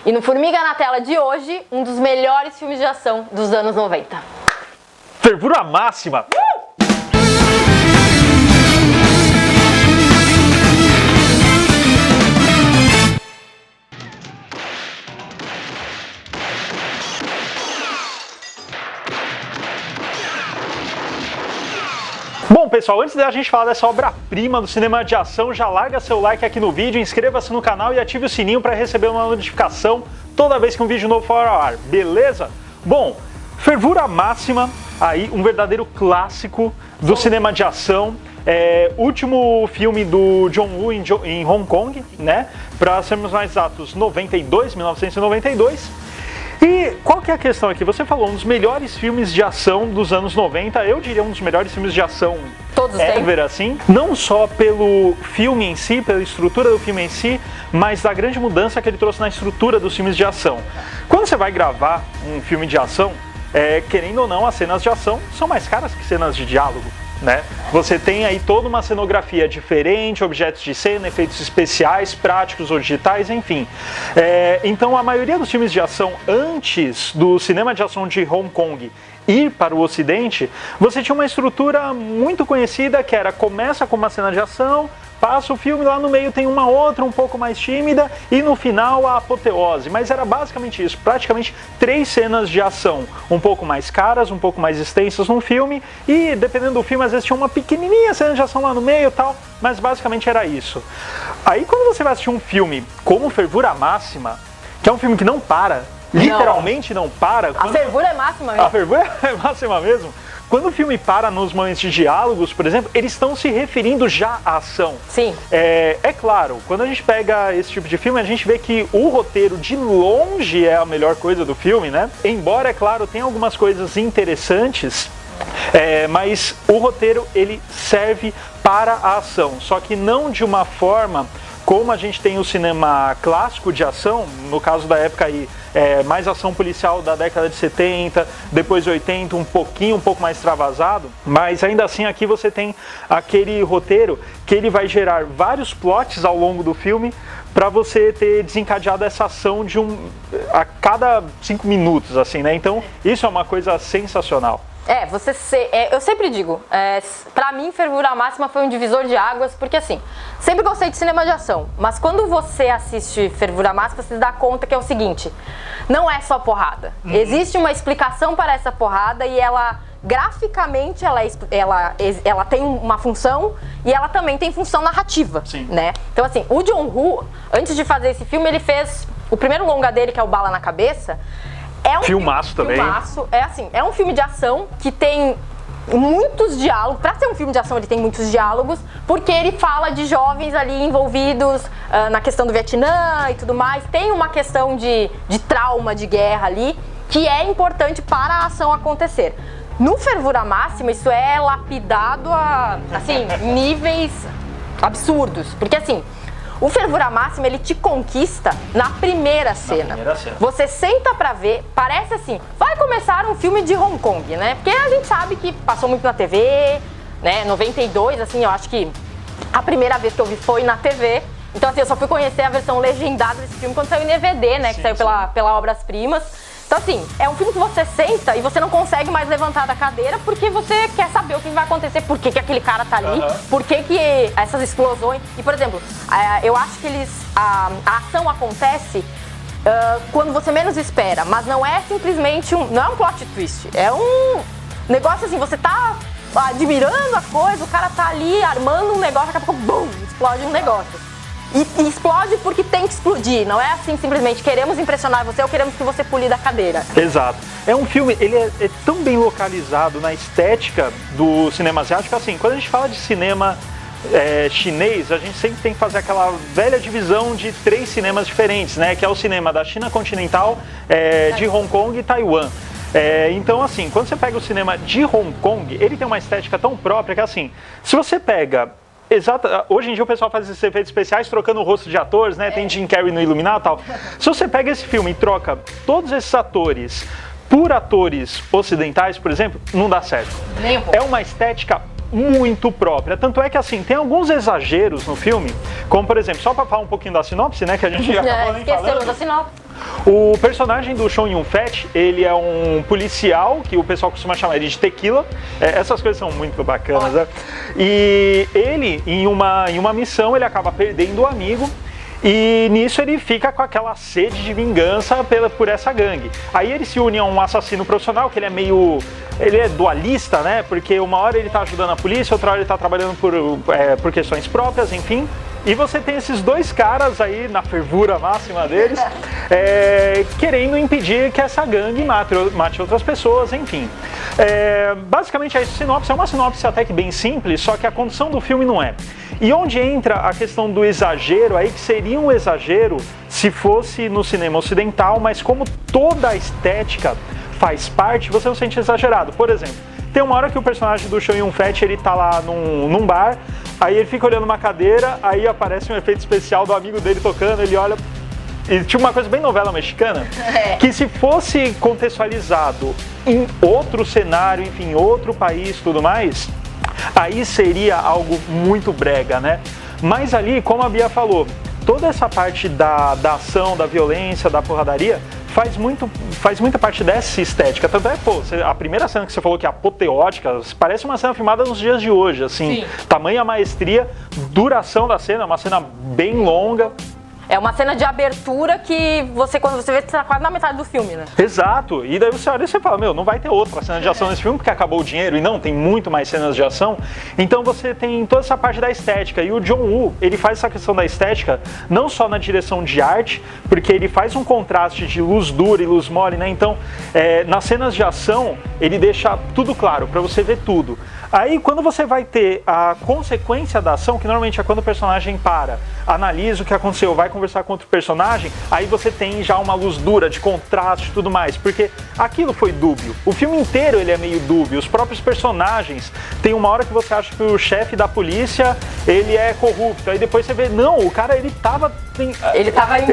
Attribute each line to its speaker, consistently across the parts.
Speaker 1: E no Formiga na Tela de hoje, um dos melhores filmes de ação dos anos 90.
Speaker 2: Fervura máxima! Bom, pessoal, antes da gente falar dessa obra-prima do cinema de ação, já larga seu like aqui no vídeo, inscreva-se no canal e ative o sininho para receber uma notificação toda vez que um vídeo novo for ao ar, beleza? Bom, Fervura Máxima, aí um verdadeiro clássico do cinema de ação, último filme do John Woo em Hong Kong, né? Para sermos mais exatos, 1992. E qual que é a questão aqui? Você falou um dos melhores filmes de ação dos anos 90, eu diria um dos melhores filmes de ação
Speaker 1: todos
Speaker 2: ever, assim. Não só pelo filme em si, pela estrutura do filme em si, mas da grande mudança que ele trouxe na estrutura dos filmes de ação. Quando você vai gravar um filme de ação, querendo ou não, as cenas de ação são mais caras que cenas de diálogo, né? Você tem aí toda uma cenografia diferente, objetos de cena, efeitos especiais, práticos ou digitais, enfim. Então a maioria dos filmes de ação antes do cinema de ação de Hong Kong ir para o Ocidente, você tinha uma estrutura muito conhecida que era, começa com uma cena de ação, passa o filme, lá no meio tem uma outra um pouco mais tímida e no final a apoteose, mas era basicamente isso, praticamente 3 cenas de ação, um pouco mais caras, um pouco mais extensas no filme e dependendo do filme às vezes tinha uma pequenininha cena de ação lá no meio e tal, mas basicamente era isso. Aí quando você vai assistir um filme como Fervura Máxima, que é um filme que não para, literalmente não para.
Speaker 1: A fervura é máxima mesmo.
Speaker 2: A fervura é máxima mesmo. Quando o filme para nos momentos de diálogos, por exemplo, eles estão se referindo já à ação.
Speaker 1: Sim.
Speaker 2: É claro, quando a gente pega esse tipo de filme, a gente vê que o roteiro de longe é a melhor coisa do filme, né? Embora, é claro, tenha algumas coisas interessantes, mas o roteiro ele serve para a ação, só que não de uma forma como a gente tem o cinema clássico de ação, no caso da época aí, mais ação policial da década de 70, depois de 80, um pouco mais extravasado, mas ainda assim aqui você tem aquele roteiro que ele vai gerar vários plots ao longo do filme para você ter desencadeado essa ação a cada 5 minutos, assim, né? Então isso é uma coisa sensacional.
Speaker 1: Eu sempre digo, pra mim Fervura Máxima foi um divisor de águas, porque assim, sempre gostei de cinema de ação, mas quando você assiste Fervura Máxima, você se dá conta que é o seguinte, não é só porrada, existe uma explicação para essa porrada e ela, graficamente, ela tem uma função e ela também tem função narrativa, né? Então assim, o John Woo, antes de fazer esse filme, ele fez o primeiro longa dele, que é o Bala na Cabeça. É um
Speaker 2: filmaço também.
Speaker 1: É um filme de ação que tem muitos diálogos. Pra ser um filme de ação, ele tem muitos diálogos, porque ele fala de jovens ali envolvidos na questão do Vietnã e tudo mais. Tem uma questão de trauma, de guerra ali, que é importante para a ação acontecer. No Fervura Máxima, isso é lapidado a, assim, níveis absurdos. Porque, assim, o Fervura Máxima, ele te conquista na primeira cena. Você senta pra ver, parece assim, vai começar um filme de Hong Kong, né? Porque a gente sabe que passou muito na TV, né? 92, assim, eu acho que a primeira vez que eu vi foi na TV. Então, assim, eu só fui conhecer a versão legendada desse filme quando saiu em DVD, né? Que saiu pela Obras Primas. Então, assim, é um filme que você senta e você não consegue mais levantar da cadeira porque você quer saber o que vai acontecer, por que aquele cara tá ali, por que essas explosões. E, por exemplo, eu acho que a ação acontece quando você menos espera, mas não é simplesmente não é um plot twist, é um negócio assim, você tá admirando a coisa, o cara tá ali armando um negócio, daqui a pouco, bum, explode um negócio. E explode porque tem que explodir, não é assim simplesmente queremos impressionar você ou queremos que você pule da cadeira.
Speaker 2: Exato. É um filme, ele é tão bem localizado na estética do cinema asiático, assim, quando a gente fala de cinema chinês, a gente sempre tem que fazer aquela velha divisão de 3 cinemas diferentes, né? Que é o cinema da China continental, de Hong Kong e Taiwan. Então, assim, quando você pega o cinema de Hong Kong, ele tem uma estética tão própria que, assim, se você pega... Hoje em dia o pessoal faz esses efeitos especiais trocando o rosto de atores, né? Tem Jim Carrey no Iluminado e tal. Se você pega esse filme e troca todos esses atores por atores ocidentais, por exemplo, não dá certo.
Speaker 1: Nem um pouco.
Speaker 2: É uma estética muito própria. Tanto é que, assim, tem alguns exageros no filme, como, por exemplo, só para falar um pouquinho da sinopse, né? Que a gente já acabou nem falando.
Speaker 1: Da sinopse.
Speaker 2: O personagem do Chow Yun-fat, ele é um policial, que o pessoal costuma chamar ele de tequila. Essas coisas são muito bacanas, né? E ele, em uma missão, ele acaba perdendo o amigo. E nisso ele fica com aquela sede de vingança por essa gangue. Aí ele se une a um assassino profissional, que ele é dualista, né? Porque uma hora ele tá ajudando a polícia, outra hora ele tá trabalhando por questões próprias, enfim. E você tem esses dois caras aí, na fervura máxima deles, querendo impedir que essa gangue mate outras pessoas, enfim. Basicamente, a sinopse é uma sinopse até que bem simples, só que a condição do filme não é. E onde entra a questão do exagero, aí que seria um exagero se fosse no cinema ocidental, mas como toda a estética faz parte, você não sente exagerado. Por exemplo, tem uma hora que o personagem do Chow Yun-fat, ele tá lá num bar, aí ele fica olhando uma cadeira, aí aparece um efeito especial do amigo dele tocando, ele olha... E tinha uma coisa bem novela mexicana, que se fosse contextualizado em outro cenário, enfim, em outro país, tudo mais, aí seria algo muito brega, né? Mas ali, como a Bia falou, toda essa parte da ação, da violência, da porradaria, faz muita parte dessa estética. Tanto é, a primeira cena que você falou que é apoteótica, parece uma cena filmada nos dias de hoje, assim. Sim. Tamanha maestria, duração da cena, uma cena bem longa.
Speaker 1: É uma cena de abertura que quando você vê, você tá quase na metade do filme, né?
Speaker 2: Exato. E daí você olha e você fala, não vai ter outra cena de ação nesse filme porque acabou o dinheiro. E não, tem muito mais cenas de ação. Então você tem toda essa parte da estética. E o John Woo, ele faz essa questão da estética não só na direção de arte, porque ele faz um contraste de luz dura e luz mole, né? Então, nas cenas de ação, ele deixa tudo claro, pra você ver tudo. Aí, quando você vai ter a consequência da ação, que normalmente é quando o personagem analisa o que aconteceu, vai conversar com outro personagem, aí você tem já uma luz dura, de contraste e tudo mais, porque aquilo foi dúbio. O filme inteiro ele é meio dúbio, os próprios personagens, tem uma hora que você acha que o chefe da polícia, ele é corrupto, aí depois você vê, não, o cara ele tava em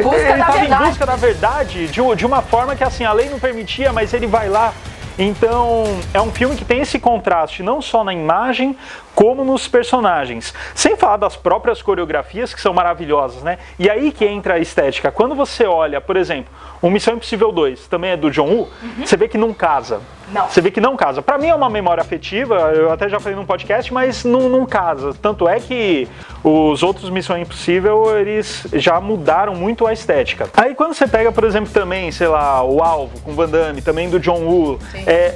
Speaker 2: busca da verdade, de uma forma que assim, a lei não permitia, mas ele vai lá. Então, é um filme que tem esse contraste não só na imagem, como nos personagens. Sem falar das próprias coreografias, que são maravilhosas, né? E aí que entra a estética. Quando você olha, por exemplo, o Missão Impossível 2, também é do John Woo, você vê que não casa.
Speaker 1: Não.
Speaker 2: Você vê que não casa. Pra mim é uma memória afetiva, eu até já falei num podcast, mas não casa. Tanto é que os outros Missão Impossível, eles já mudaram muito a estética. Aí quando você pega, por exemplo, também, sei lá, o Alvo, com Van Damme, também do John Woo,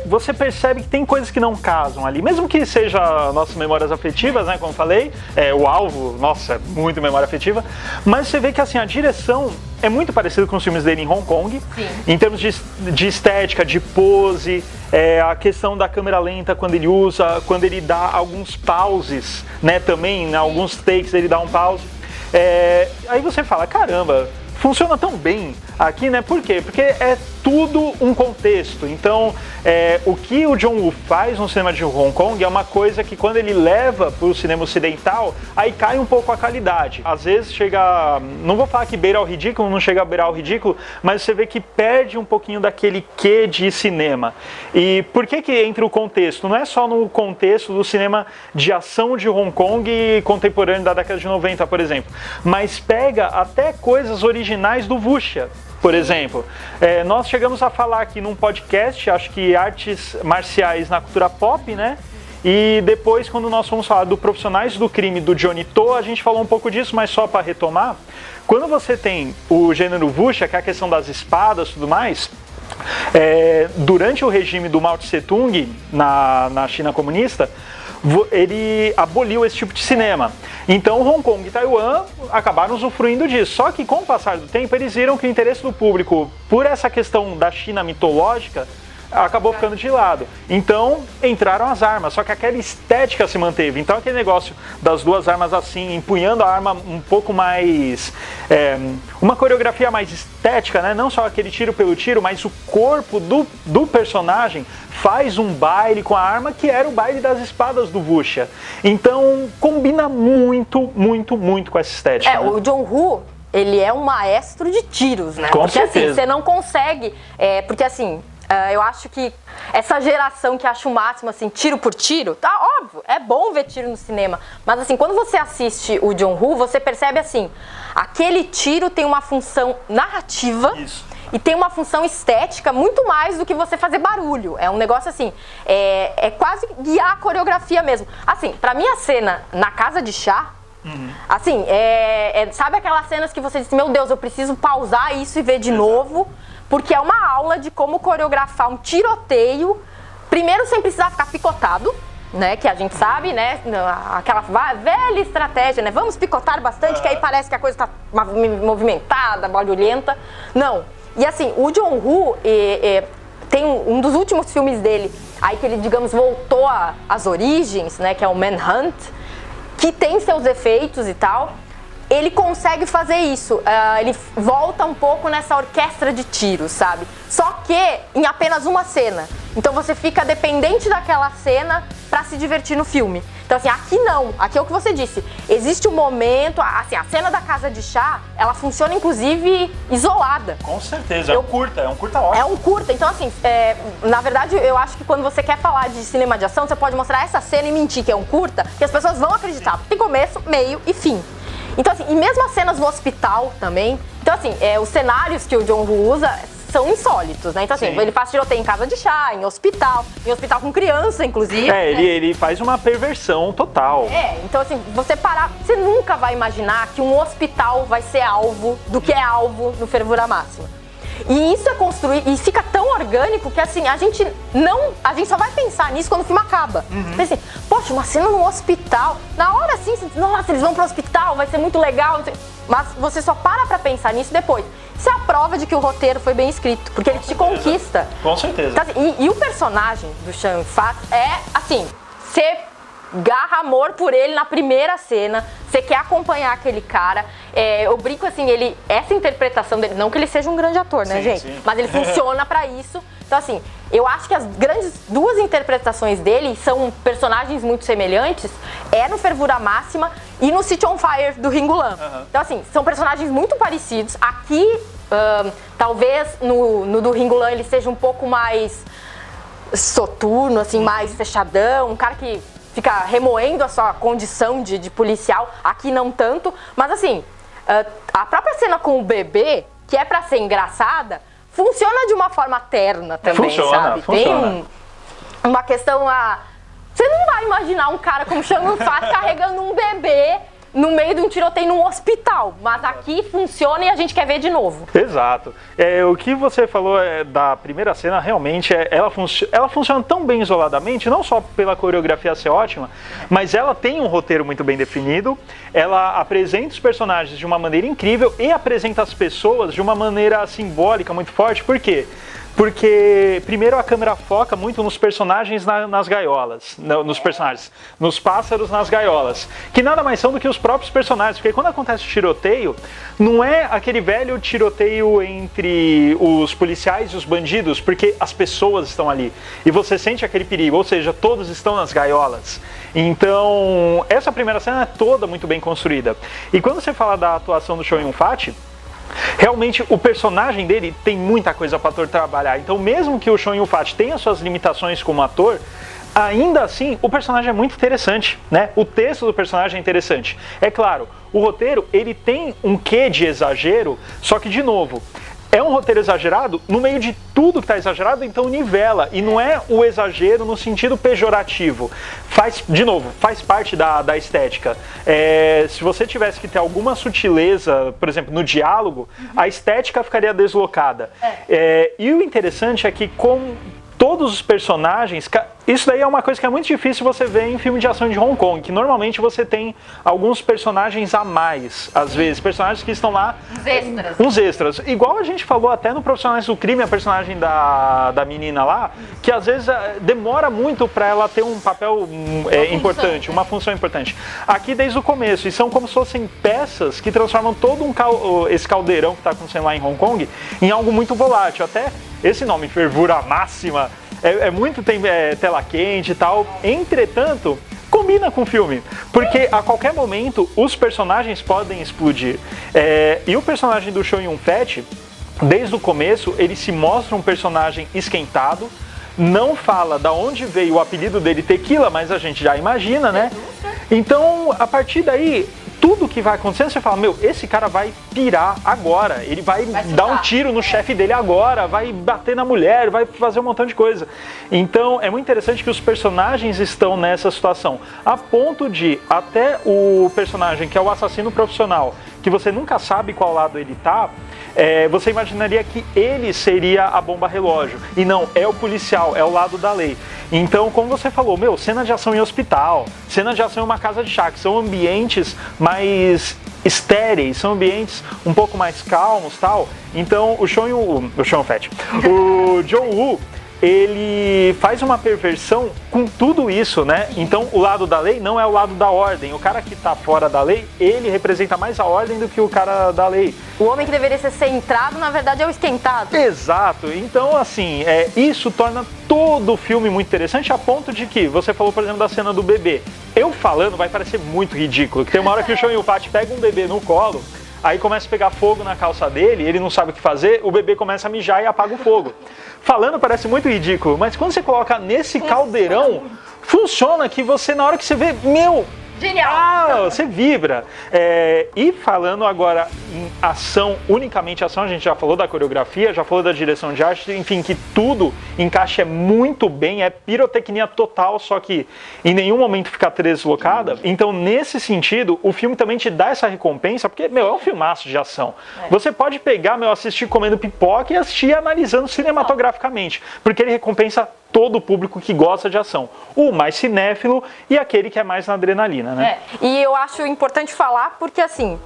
Speaker 2: você percebe que tem coisas que não casam ali. Mesmo que seja nossas memórias afetivas, né, como eu falei, o Alvo, nossa, é muito memória afetiva, mas você vê que assim, a direção é muito parecida com os filmes dele em Hong Kong. Sim. Em termos de estética, de pose, a questão da câmera lenta quando ele usa, quando ele dá alguns pauses, né, também, em alguns takes ele dá um pause. Aí você fala, caramba, funciona tão bem aqui, né? Por quê? Porque é tudo um contexto. Então, o que o John Woo faz no cinema de Hong Kong é uma coisa que quando ele leva para o cinema ocidental, aí cai um pouco a qualidade. Às vezes chega, não vou falar que beira ao ridículo, não chega a beirar ao ridículo, mas você vê que perde um pouquinho daquele quê de cinema. E por que entra o contexto? Não é só no contexto do cinema de ação de Hong Kong contemporâneo da década de 90, por exemplo, mas pega até coisas originais do Wuxia. Por exemplo, nós chegamos a falar aqui num podcast, acho que artes marciais na cultura pop, né? E depois, quando nós fomos falar do Profissionais do Crime do Johnny To, a gente falou um pouco disso, mas só para retomar. Quando você tem o gênero Wuxia, que é a questão das espadas e tudo mais, durante o regime do Mao Tse Tung na China comunista, ele aboliu esse tipo de cinema. Então Hong Kong e Taiwan acabaram usufruindo disso. Só que com o passar do tempo eles viram que o interesse do público por essa questão da China mitológica acabou ficando de lado. Então entraram as armas, só que aquela estética se manteve. Então aquele negócio das duas armas assim, empunhando a arma um pouco mais... uma coreografia mais estética, né? Não só aquele tiro pelo tiro, mas o corpo do personagem faz um baile com a arma que era o baile das espadas do Wuxia. Então combina muito, muito, muito com essa estética. Né?
Speaker 1: O John Woo, ele é um maestro de tiros, né?
Speaker 2: Com
Speaker 1: porque
Speaker 2: certeza.
Speaker 1: assim, você não consegue... porque assim... Eu acho que essa geração que acha o máximo, assim, tiro por tiro, tá óbvio, é bom ver tiro no cinema. Mas, assim, quando você assiste o John Woo, você percebe, assim, aquele tiro tem uma função narrativa.
Speaker 2: Isso.
Speaker 1: E tem uma função estética muito mais do que você fazer barulho. É um negócio assim, é quase guiar a coreografia mesmo. Assim, pra mim a cena na casa de chá, assim, sabe aquelas cenas que você diz, meu Deus, eu preciso pausar isso e ver de novo, porque é uma aula de como coreografar um tiroteio, primeiro sem precisar ficar picotado, né, que a gente sabe, né, aquela velha estratégia, né, vamos picotar bastante, que aí parece que a coisa tá movimentada, barulhenta. Não. E assim, o John Woo tem um dos últimos filmes dele, aí que ele, digamos, voltou às origens, né, que é o Manhunt, que tem seus efeitos e tal. Ele consegue fazer isso, ele volta um pouco nessa orquestra de tiros, sabe? Só que em apenas uma cena. Então você fica dependente daquela cena pra se divertir no filme. Então assim, aqui não, aqui é o que você disse. Existe um momento, assim, a cena da casa de chá, ela funciona inclusive isolada.
Speaker 2: Com certeza, é um curta ótimo.
Speaker 1: É um curta, então assim, na verdade eu acho que quando você quer falar de cinema de ação, você pode mostrar essa cena e mentir que é um curta, que as pessoas vão acreditar. Tem começo, meio e fim. Então assim, e mesmo as cenas no hospital também, então assim, os cenários que o John Woo usa são insólitos, né? Então assim,
Speaker 2: Sim.
Speaker 1: ele faz tiroteio em casa de chá, em hospital com criança, inclusive.
Speaker 2: Ele faz uma perversão total.
Speaker 1: Então assim, você nunca vai imaginar que um hospital vai ser alvo do que é alvo no Fervura Máxima. E isso é construído, e fica tão orgânico que assim, a gente só vai pensar nisso quando o filme acaba. Pensa assim, poxa, uma cena no hospital, na hora assim, nossa, eles vão pro hospital, vai ser muito legal, mas você só pra pensar nisso depois. Isso é a prova de que o roteiro foi bem escrito, porque ele te conquista.
Speaker 2: Com certeza.
Speaker 1: Então, assim, e o personagem do Chow Yun-fat é, assim, você garra amor por ele na primeira cena, você quer acompanhar aquele cara. Eu brinco assim, essa interpretação dele, não que ele seja um grande ator, né, gente?
Speaker 2: Sim.
Speaker 1: Mas ele funciona pra isso. Então, assim, eu acho que as grandes duas interpretações dele são personagens muito semelhantes, no Fervura Máxima e no City on Fire do Ringo Lam. Então, assim, são personagens muito parecidos. Aqui, talvez no do Ringo Lam ele seja um pouco mais soturno, assim, mais fechadão, um cara que fica remoendo a sua condição de policial. Aqui não tanto, mas assim, a própria cena com o bebê, que é pra ser engraçada, funciona de uma forma terna também, sabe?
Speaker 2: Funciona.
Speaker 1: Tem uma questão você não vai imaginar um cara como Chow Yun-fat carregando um bebê no meio de um tiroteio num hospital, mas aqui funciona e a gente quer ver de novo.
Speaker 2: Exato. O que você falou da primeira cena, realmente, ela funciona tão bem isoladamente, não só pela coreografia ser ótima, mas ela tem um roteiro muito bem definido, ela apresenta os personagens de uma maneira incrível e apresenta as pessoas de uma maneira simbólica muito forte. Por quê? Porque, primeiro, a câmera foca muito nos personagens nas gaiolas, nos pássaros nas gaiolas, que nada mais são do que os próprios personagens, porque quando acontece o tiroteio, não é aquele velho tiroteio entre os policiais e os bandidos, porque as pessoas estão ali, e você sente aquele perigo, ou seja, todos estão nas gaiolas. Então, essa primeira cena é toda muito bem construída. E quando você fala da atuação do Chow Yun-fat, realmente o personagem dele tem muita coisa para o ator trabalhar. Então, mesmo que o Chow Yun-fat tenha suas limitações como ator, ainda assim o personagem é muito interessante, né? O texto do personagem é interessante. É claro, o roteiro ele tem um quê de exagero, só que de novo, é um roteiro exagerado no meio de tudo que está exagerado, então nivela. E não é o exagero no sentido pejorativo. Faz parte da estética. Se você tivesse que ter alguma sutileza, por exemplo, no diálogo, a estética ficaria deslocada. E o interessante é que com todos os personagens, isso daí é uma coisa que é muito difícil você ver em filme de ação de Hong Kong, que normalmente você tem alguns personagens a mais, às vezes, personagens que estão lá... Uns extras. Igual a gente falou até no Profissionais do Crime, a personagem da menina lá, que às vezes demora muito para ela ter um papel importante, uma função importante. Aqui desde o começo, e são como se fossem peças que transformam todo esse caldeirão que está acontecendo lá em Hong Kong em algo muito volátil. Até esse nome, Fervura Máxima, tem tela quente e tal. Entretanto, combina com o filme, porque a qualquer momento os personagens podem explodir. E o personagem do Chow Yun-fat, desde o começo, ele se mostra um personagem esquentado, não fala da onde veio o apelido dele Tequila, mas a gente já imagina, né? Então, a partir daí, tudo que vai acontecendo, você fala, meu, esse cara vai pirar agora, ele vai dar um tiro no chefe dele agora, vai bater na mulher, vai fazer um montão de coisa. Então, é muito interessante que os personagens estão nessa situação, a ponto de até o personagem que é o assassino profissional, que você nunca sabe qual lado ele tá, você imaginaria que ele seria a bomba relógio. E não, é o policial, é o lado da lei. Então, como você falou, meu, cena de ação em hospital, cena de ação em uma casa de chá, que são ambientes mais estéreis, são ambientes um pouco mais calmos, tal. Então, o John Woo, ele faz uma perversão com tudo isso, né? Então, o lado da lei não é o lado da ordem. O cara que tá fora da lei, ele representa mais a ordem do que o cara da lei.
Speaker 1: O homem que deveria ser centrado, na verdade, é o esquentado.
Speaker 2: Exato. Então, assim, isso torna todo o filme muito interessante, a ponto de que, você falou, por exemplo, da cena do bebê. Eu falando vai parecer muito ridículo, que tem uma hora que o Chow Yun-fat pega um bebê no colo, aí começa a pegar fogo na calça dele, ele não sabe o que fazer, o bebê começa a mijar e apaga o fogo. Falando parece muito ridículo, mas quando você coloca nesse caldeirão, funciona que você, na hora que você vê, meu...
Speaker 1: Genial!
Speaker 2: Você vibra. E falando agora em ação, unicamente ação, a gente já falou da coreografia, já falou da direção de arte, enfim, que tudo encaixa muito bem, é pirotecnia total, só que em nenhum momento fica deslocada. Então, nesse sentido, o filme também te dá essa recompensa, porque, meu, é um filmaço de ação. Você pode pegar, meu, assistir comendo pipoca e assistir analisando cinematograficamente, porque ele recompensa todo o público que gosta de ação. O mais cinéfilo e aquele que é mais na adrenalina, né?
Speaker 1: E eu acho importante falar porque, assim,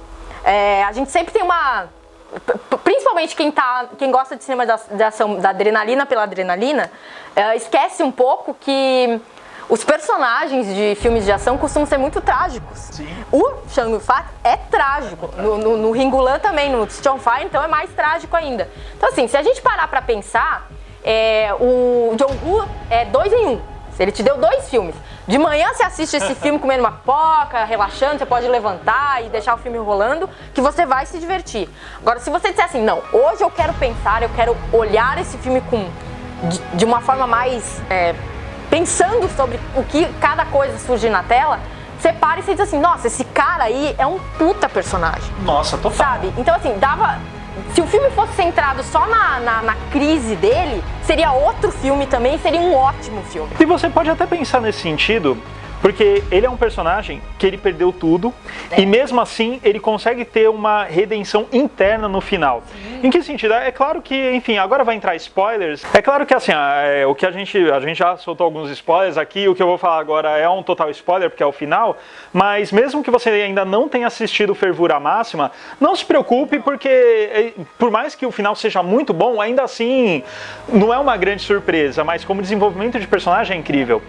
Speaker 1: a gente sempre tem uma... Principalmente quem gosta de cinema de ação, da adrenalina pela adrenalina, esquece um pouco que os personagens de filmes de ação costumam ser muito trágicos.
Speaker 2: Sim.
Speaker 1: O Chow Yun-fat é trágico. No Ringo Lam também, no Street on Fire, então é mais trágico ainda. Então, assim, se a gente parar pra pensar... o John Woo é 2 em 1. Ele te deu 2 filmes. De manhã você assiste esse filme comendo uma pipoca, relaxando, você pode levantar e deixar o filme rolando, que você vai se divertir. Agora, se você disser assim, não, hoje eu quero pensar, eu quero olhar esse filme de uma forma mais... pensando sobre o que cada coisa surge na tela, você para e você diz assim, nossa, esse cara aí é um puta personagem.
Speaker 2: Nossa, total.
Speaker 1: Sabe? Então, assim, se o filme fosse centrado só na crise dele, seria outro filme também, seria um ótimo filme.
Speaker 2: E você pode até pensar nesse sentido, porque ele é um personagem que ele perdeu tudo e mesmo assim ele consegue ter uma redenção interna no final. Sim. Em que sentido? É claro que, enfim, agora vai entrar spoilers. É claro que assim, o que a gente já soltou alguns spoilers aqui, o que eu vou falar agora é um total spoiler, porque é o final, mas mesmo que você ainda não tenha assistido Fervura Máxima, não se preocupe, porque por mais que o final seja muito bom, ainda assim não é uma grande surpresa, mas como desenvolvimento de personagem é incrível.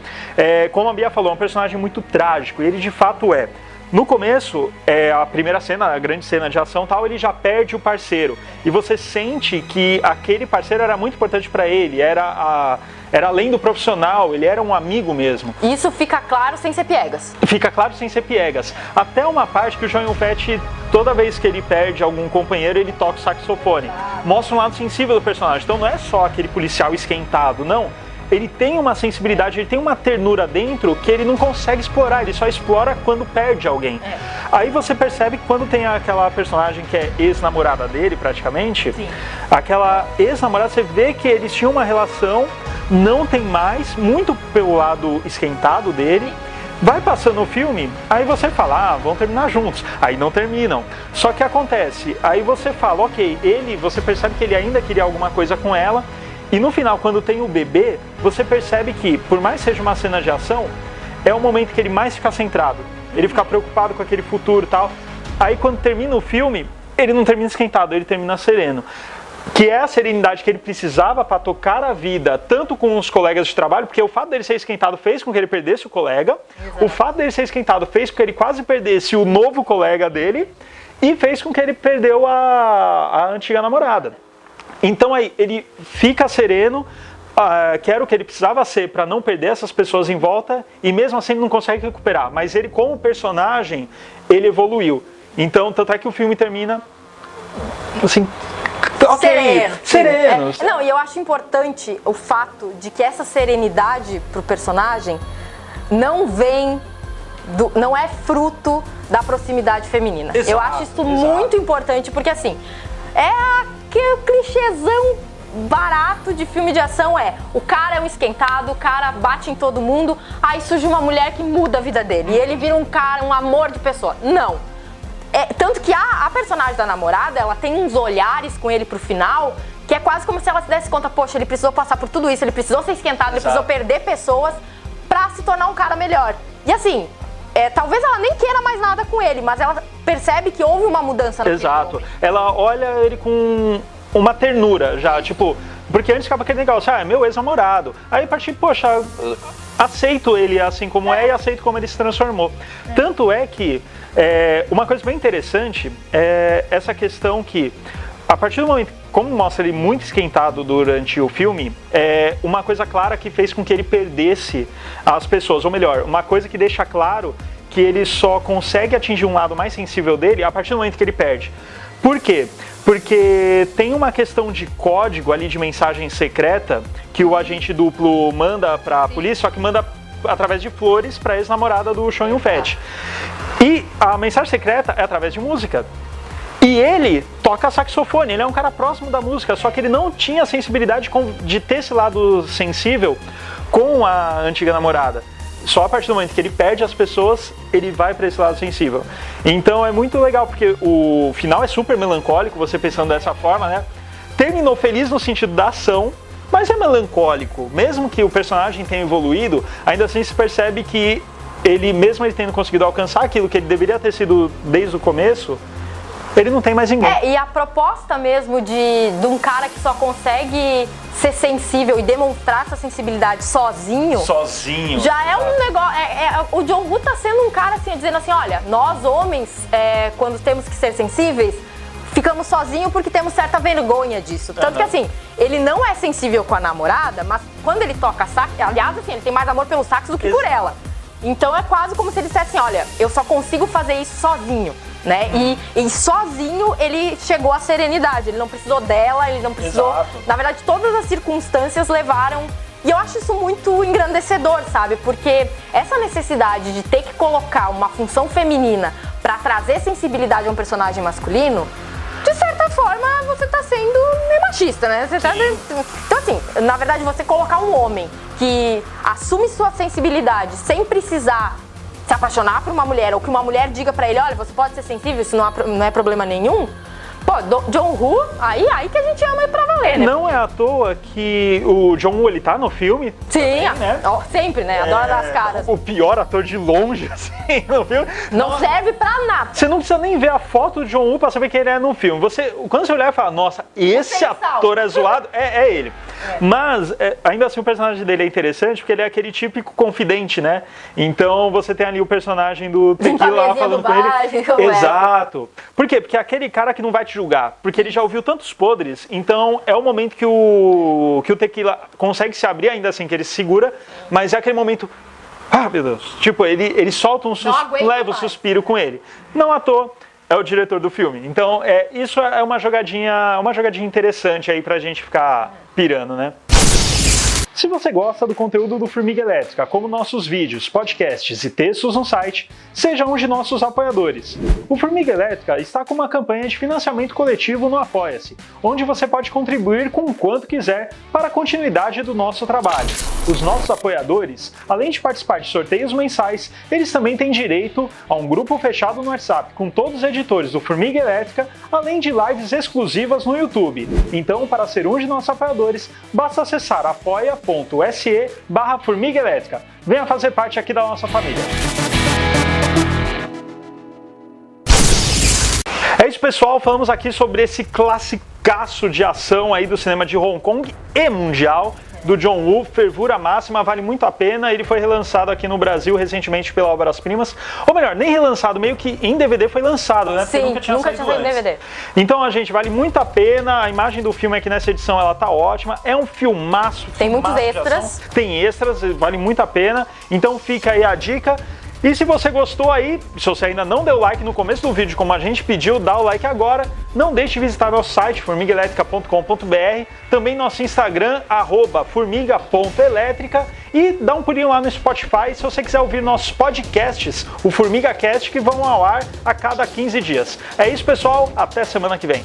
Speaker 2: Como a Bia falou, é um personagem muito trágico, e ele de fato é. No começo, a primeira cena, a grande cena de ação tal, ele já perde o parceiro. E você sente que aquele parceiro era muito importante para ele, era além do profissional, ele era um amigo mesmo.
Speaker 1: Isso fica claro sem ser piegas.
Speaker 2: Fica claro sem ser piegas. Até uma parte que o Chow Yun-fat, toda vez que ele perde algum companheiro, ele toca o saxofone. Mostra um lado sensível do personagem. Então não é só aquele policial esquentado, não. Ele tem uma sensibilidade, ele tem uma ternura dentro que ele não consegue explorar, ele só explora quando perde alguém. Aí você percebe que quando tem aquela personagem que é ex-namorada dele, praticamente, sim, aquela ex-namorada, você vê que eles tinham uma relação, não tem mais, muito pelo lado esquentado dele. Vai passando o filme, aí você fala, vão terminar juntos. Aí não terminam. Só que acontece, aí você fala, ok, você percebe que ele ainda queria alguma coisa com ela. E no final, quando tem o bebê, você percebe que, por mais que seja uma cena de ação, é o momento que ele mais fica centrado. Ele fica preocupado com aquele futuro e tal. Aí quando termina o filme, ele não termina esquentado, ele termina sereno. Que é a serenidade que ele precisava para tocar a vida, tanto com os colegas de trabalho, porque o fato dele ser esquentado fez com que ele perdesse o colega. Exato. O fato dele ser esquentado fez com que ele quase perdesse o novo colega dele. E fez com que ele perdeu a antiga namorada. Então aí ele fica sereno, que era o que ele precisava ser para não perder essas pessoas em volta, e mesmo assim ele não consegue recuperar. Mas ele, como personagem, ele evoluiu. Então, tanto é que o filme termina assim, Serenos.
Speaker 1: Não, e eu acho importante o fato de que essa serenidade pro personagem não é fruto da proximidade feminina.
Speaker 2: Exato,
Speaker 1: eu acho isso muito importante, porque assim, é aquele clichêzão barato de filme de ação, o cara é um esquentado, o cara bate em todo mundo, aí surge uma mulher que muda a vida dele, e ele vira um cara, um amor de pessoa. Não. Tanto que a personagem da namorada, ela tem uns olhares com ele pro final, que é quase como se ela se desse conta, poxa, ele precisou passar por tudo isso, ele precisou ser esquentado, ele precisou perder pessoas pra se tornar um cara melhor. E assim, talvez ela nem queira mais nada com ele, mas ela percebe que houve uma mudança no
Speaker 2: Exato. Ela olha ele com uma ternura já, tipo, porque antes ficava aquele negócio, é meu ex-namorado. Aí a partir, poxa, aceito ele assim como e aceito como ele se transformou. Tanto é que uma coisa bem interessante é essa questão que, a partir do momento, como mostra ele muito esquentado durante o filme, uma coisa clara que fez com que ele perdesse as pessoas, ou melhor, uma coisa que deixa claro que ele só consegue atingir um lado mais sensível dele a partir do momento que ele perde. Por quê? Porque tem uma questão de código ali, de mensagem secreta, que o agente duplo manda pra polícia, só que manda através de flores pra ex-namorada do Chow Yun-fat. E a mensagem secreta é através de música. E ele toca saxofone, ele é um cara próximo da música, só que ele não tinha a sensibilidade de ter esse lado sensível com a antiga namorada. Só a partir do momento que ele perde as pessoas, ele vai para esse lado sensível. Então é muito legal, porque o final é super melancólico, você pensando dessa forma, né? Terminou feliz no sentido da ação, mas é melancólico. Mesmo que o personagem tenha evoluído, ainda assim se percebe que ele, mesmo ele tendo conseguido alcançar aquilo que ele deveria ter sido desde o começo, ele não tem mais ninguém.
Speaker 1: E a proposta mesmo de um cara que só consegue ser sensível e demonstrar essa sensibilidade sozinho já é um negócio. O John Woo tá sendo um cara assim, dizendo assim, olha, nós homens, quando temos que ser sensíveis, ficamos sozinhos porque temos certa vergonha disso. Tanto que assim, ele não é sensível com a namorada, mas quando ele toca sax, aliás, assim, ele tem mais amor pelo sax do que por ela. Então é quase como se ele dissesse assim, olha, eu só consigo fazer isso sozinho. Né? E sozinho ele chegou à serenidade, ele não precisou dela, ele não precisou.
Speaker 2: Exato.
Speaker 1: Na verdade, todas as circunstâncias levaram. E eu acho isso muito engrandecedor, sabe? Porque essa necessidade de ter que colocar uma função feminina pra trazer sensibilidade a um personagem masculino, de certa forma você tá sendo meio machista, né? Então, assim, na verdade, você colocar um homem que assume sua sensibilidade sem precisar se apaixonar por uma mulher, ou que uma mulher diga pra ele, olha, você pode ser sensível, isso não é problema nenhum. Pô, John Woo, aí que a gente ama pra valer, né?
Speaker 2: Não é à toa que o John Woo, ele tá no filme.
Speaker 1: Sim,
Speaker 2: também, né?
Speaker 1: Sempre, né? Adora dar as caras.
Speaker 2: O pior ator de longe, assim, no filme.
Speaker 1: Não serve pra nada.
Speaker 2: Você não precisa nem ver a foto do John Woo pra saber quem ele é no filme. Quando você olhar e falar, nossa, esse ator é zoado, é ele. Mas, ainda assim, o personagem dele é interessante porque ele é aquele típico confidente, né? Então, você tem ali o personagem do Tequila lá falando com ele. Exato. Por quê? Porque é aquele cara que não vai te julgar, porque ele já ouviu tantos podres, então é o momento que o Tequila consegue se abrir, ainda assim que ele se segura, mas é aquele momento, meu Deus, tipo, ele solta leva o suspiro com ele. Não à toa, é o diretor do filme. Então, isso é uma jogadinha interessante aí pra gente ficar pirando, né? Se você gosta do conteúdo do Formiga Elétrica, como nossos vídeos, podcasts e textos no site, seja um de nossos apoiadores. O Formiga Elétrica está com uma campanha de financiamento coletivo no Apoia-se, onde você pode contribuir com o quanto quiser para a continuidade do nosso trabalho. Os nossos apoiadores, além de participar de sorteios mensais, eles também têm direito a um grupo fechado no WhatsApp com todos os editores do Formiga Elétrica, além de lives exclusivas no YouTube. Então, para ser um de nossos apoiadores, basta acessar apoia.se/Formiga Elétrica. Venha fazer parte aqui da nossa família. É isso, pessoal, falamos aqui sobre esse classicaço de ação aí do cinema de Hong Kong e mundial, do John Woo, fervura máxima, vale muito a pena. Ele foi relançado aqui no Brasil recentemente pela Obras Primas, ou melhor, nem relançado, meio que em DVD foi lançado, né?
Speaker 1: Sim, nunca tinha saído em DVD.
Speaker 2: Então, gente, vale muito a pena. A imagem do filme aqui nessa edição, ela tá ótima. É um filmaço.
Speaker 1: Tem muitos extras.
Speaker 2: Tem extras, vale muito a pena. Então fica aí a dica. E se você gostou aí, se você ainda não deu like no começo do vídeo, como a gente pediu, dá o like agora. Não deixe de visitar nosso site, formigaelétrica.com.br, também nosso Instagram, @formiga.elétrica, e dá um pulinho lá no Spotify se você quiser ouvir nossos podcasts, o FormigaCast, que vão ao ar a cada 15 dias. É isso, pessoal. Até semana que vem.